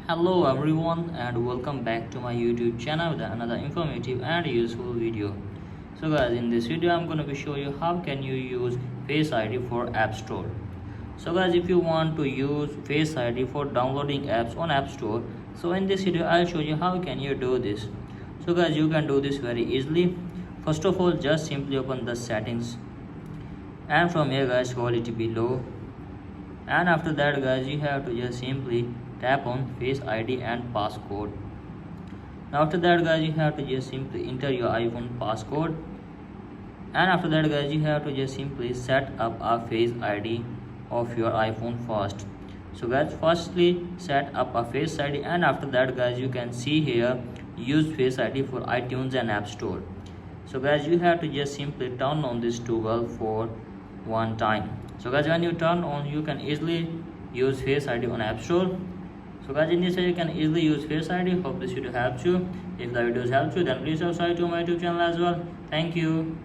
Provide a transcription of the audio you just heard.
Hello everyone and welcome back to my YouTube channel with another informative and useful video. So guys, in this video I'm going to be show you how can you use Face ID for App Store. So guys, if you want to use Face ID for downloading apps on App Store, so in this video I'll show you how can you do this. So guys, you can do this very easily. First of all, just simply open the settings, and from here guys, scroll it below, and after that guys, you have to just simply tap on Face ID and passcode. Now after that guys, you have to just simply enter your iPhone passcode, and after that guys, you have to just simply set up a Face ID of your iPhone first. So guys, firstly set up a Face ID, and after that guys, you can see here use Face ID for iTunes and App Store. So guys, you have to just simply turn on this toggle for one time. So guys, when you turn on, you can easily use Face ID on App Store. So guys, in this way you can easily use Face ID. Hope this video helps you. If the video helps you, then please subscribe to my YouTube channel as well. Thank you.